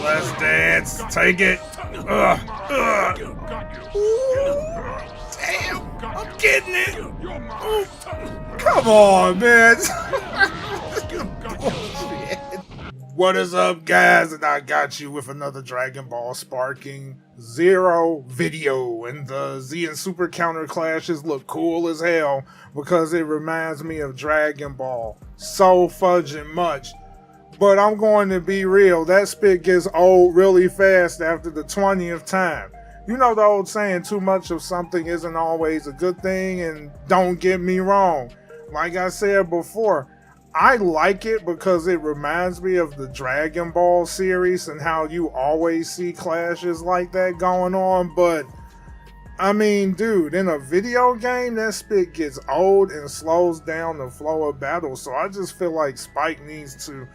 Let's dance. Take it. Ooh, damn, I'm getting it. Ooh, come on, man. What is up, guys? And I got you with another Dragonball Sparking Zero video. And the Z and Super counter clashes look cool as hell because it reminds me of Dragon Ball so fudging much. But I'm going to be real, that spit gets old really fast after the 20th time. You know the old saying, too much of something isn't always a good thing, and don't get me wrong. Like I said before, I like it because it reminds me of the Dragon Ball series and how you always see clashes like that going on, but I mean, dude, in a video game, that spit gets old and slows down the flow of battle, so I just feel like Spike needs to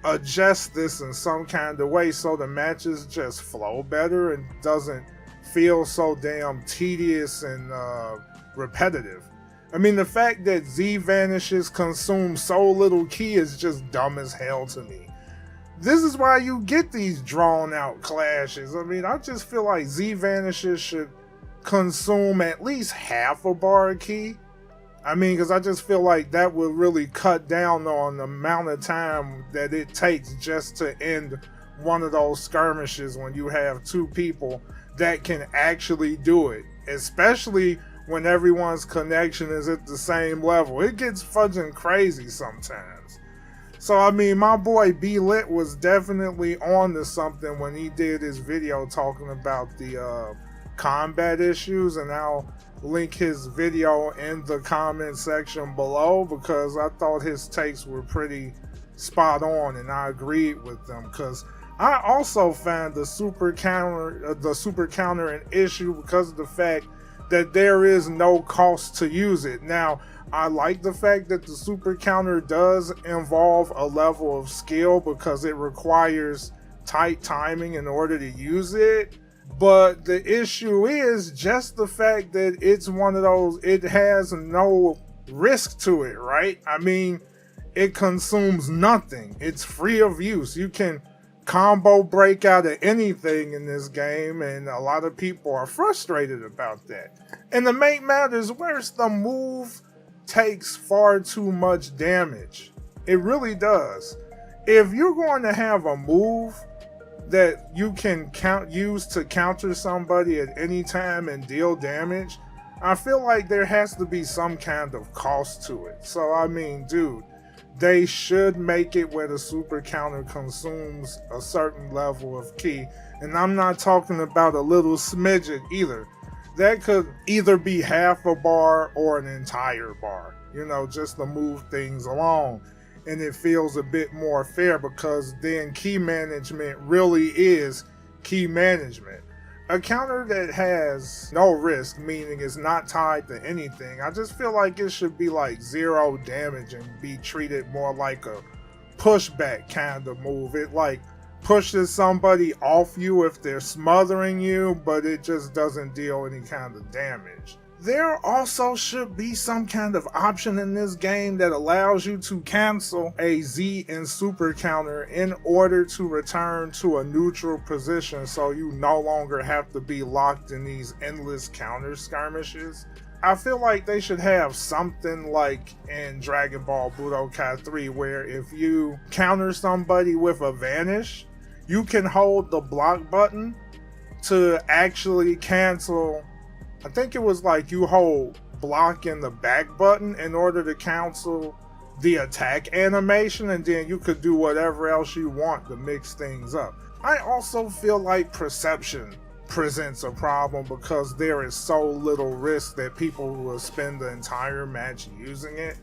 adjust this in some kind of way so the matches just flow better and doesn't feel so damn tedious and repetitive. I mean, the fact that Z vanishes consume so little ki is just dumb as hell to me. This is why you get these drawn out clashes. I mean, I just feel like Z vanishes should consume at least half a bar of ki. I mean, because I just feel like that would really cut down on the amount of time that it takes just to end one of those skirmishes when you have two people that can actually do it. Especially when everyone's connection is at the same level. It gets fudging crazy sometimes. So, I mean, my boy B-Lit was definitely on to something when he did his video talking about the combat issues, and I'll link his video in the comment section below because I thought his takes were pretty spot on and I agreed with them, because I also found the super counter an issue because of the fact that there is no cost to use it. Now, I like the fact that the super counter does involve a level of skill because it requires tight timing in order to use it. But the issue is just the fact that it's one of those, it has no risk to it, right? I mean, it consumes nothing. It's free of use. You can combo break out of anything in this game, and a lot of people are frustrated about that. And to make matters worse, the move takes far too much damage. It really does. If you're going to have a move that you can use to counter somebody at any time and deal damage, I feel like there has to be some kind of cost to it. So I mean, dude, they should make it where the super counter consumes a certain level of ki. And I'm not talking about a little smidget either. That could either be half a bar or an entire bar, you know, just to move things along. And it feels a bit more fair because then ki management really is ki management. A counter that has no risk, meaning it's not tied to anything, I just feel like it should be like 0 damage and be treated more like a pushback kind of move. It like pushes somebody off you if they're smothering you, but it just doesn't deal any kind of damage. There also should be some kind of option in this game that allows you to cancel a Z and super counter in order to return to a neutral position so you no longer have to be locked in these endless counter skirmishes. I feel like they should have something like in Dragon Ball Budokai 3 where if you counter somebody with a vanish, you can hold the block button to actually cancel. I think it was like you hold block and the back button in order to cancel the attack animation, and then you could do whatever else you want to mix things up. I also feel like perception presents a problem because there is so little risk that people will spend the entire match using it.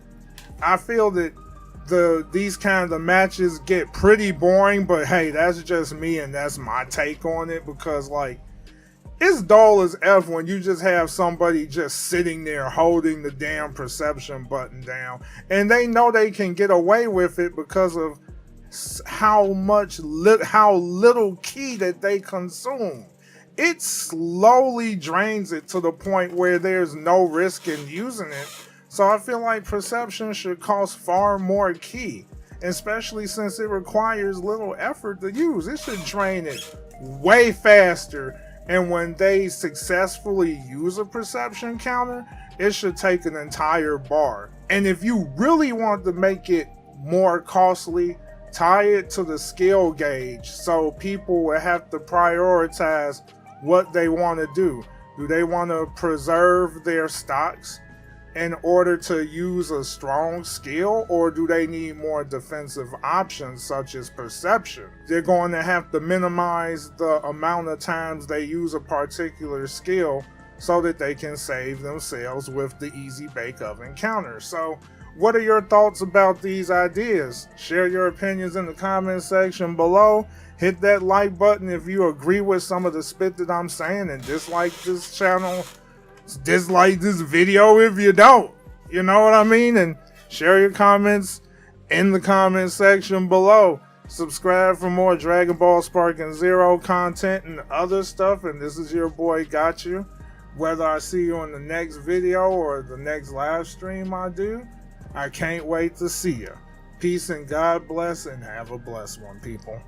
I feel that these kinds of matches get pretty boring, but hey, that's just me and that's my take on it, because like, it's dull as F when you just have somebody just sitting there holding the damn perception button down, and they know they can get away with it because of how little ki that they consume. It slowly drains it to the point where there's no risk in using it. So I feel like perception should cost far more ki. especially since it requires little effort to use. It should drain it way faster, and when they successfully use a perception counter, it should take an entire bar. And if you really want to make it more costly, tie it to the skill gauge, so people will have to prioritize what they want to do. Do they want to preserve their stocks in order to use a strong skill, or do they need more defensive options such as perception? They're going to have to minimize the amount of times they use a particular skill so that they can save themselves with the easy bake oven counter. So what are your thoughts about these ideas? Share your opinions in the comment section below. Hit that like button if you agree with some of the spit that I'm saying, and dislike this channel. Dislike this video if you don't. You know what I mean? And share your comments in the comment section below. Subscribe for more Dragon Ball Sparking Zero content and other stuff. And this is your boy Got You. Whether I see you in the next video or the next live stream I do, I can't wait to see you. Peace and God bless, and have a blessed one, people.